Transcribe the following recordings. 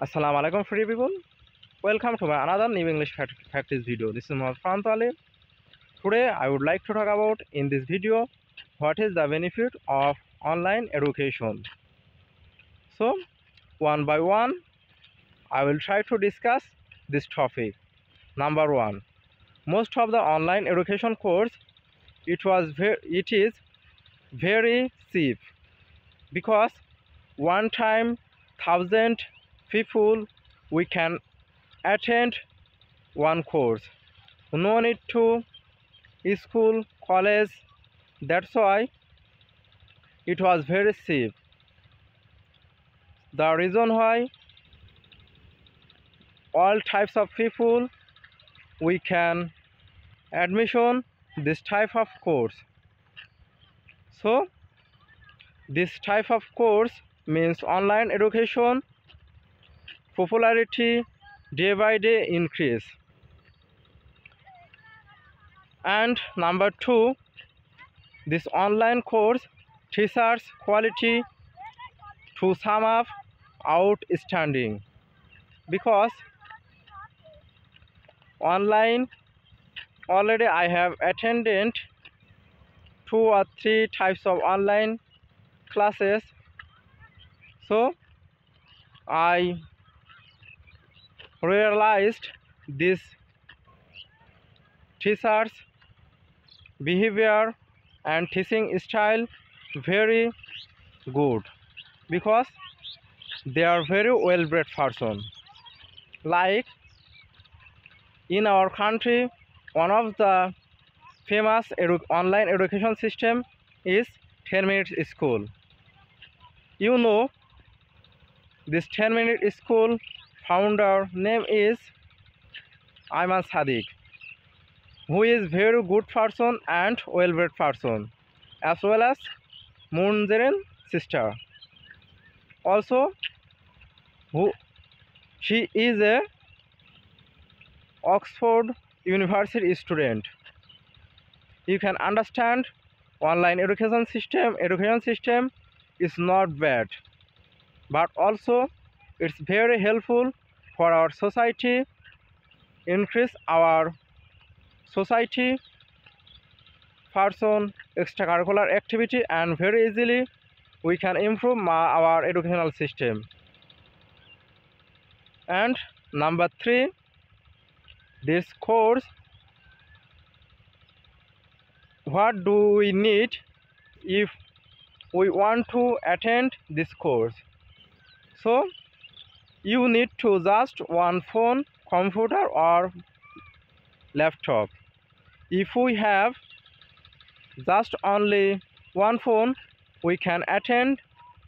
Assalamu alaikum free people. Welcome to my another new English practice video. This is Mohammad Farhan Ali. Today I would like to talk about in this video what is the benefit of online education. So one by one I will try to discuss this topic. Number one, most of the online education course it is very cheap because one time 1,000 people we can attend one course. No need to school, college. That's why it was very cheap. The reason why all types of people we can admission this type of course. So this type of course means online education popularity day by day increase. And number two, this online course teachers quality to sum up outstanding because online already I have attended 2 or 3 types of online classes, so I realized this teachers behavior and teaching style very good because they are very well bred person. Like in our country, one of the famous online education system is 10 minutes school. You know, this 10-minute school founder name is Ayman Sadiq, who is very good person and well bred person, as well as Munzeren sister. Also, she is a Oxford University student. You can understand online education system is not bad, but also it's very helpful for our society, increase our society person extracurricular activity, and very easily we can improve our educational system. And number three, this course, what do we need if we want to attend this course? So you need to just one phone, computer or laptop. If we have just only one phone, we can attend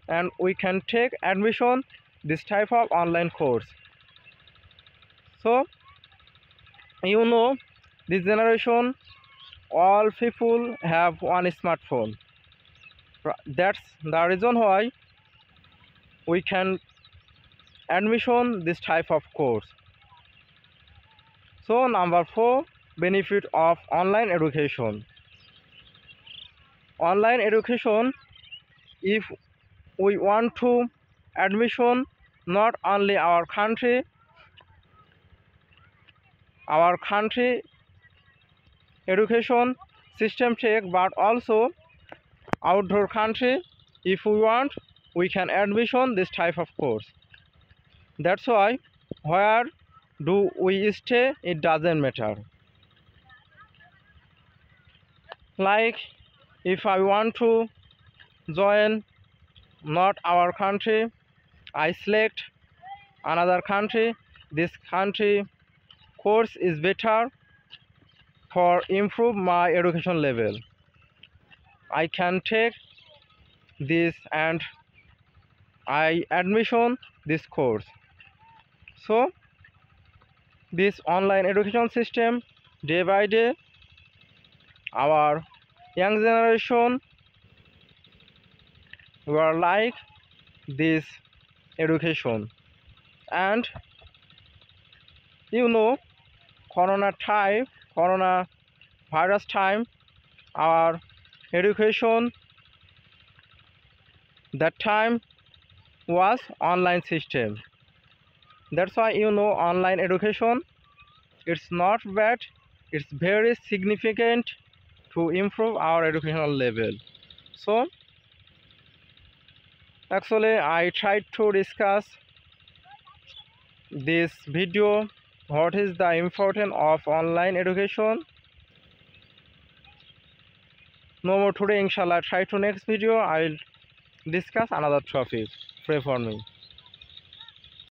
and we can take admission this type of online course. So you know, this generation all people have one smartphone. That's the reason why we can admission this type of course. So number four, benefit of online education. Online education, if we want to admission not only our country education system check, but also outdoor country, if we want we can admission this type of course. That's why where do we stay, it doesn't matter. Like if I want to join not our country, I select another country. This country course is better for improve my education level. I can take this and I admission this course. So this online education system day by day our young generation were like this education. And you know, corona virus time, our education that time was online system. That's why online education, it's not bad, it's very significant to improve our educational level. So actually I tried to discuss this video what is the importance of online education. No more today, inshallah. Try to next video I'll discuss another topic. Pray for me.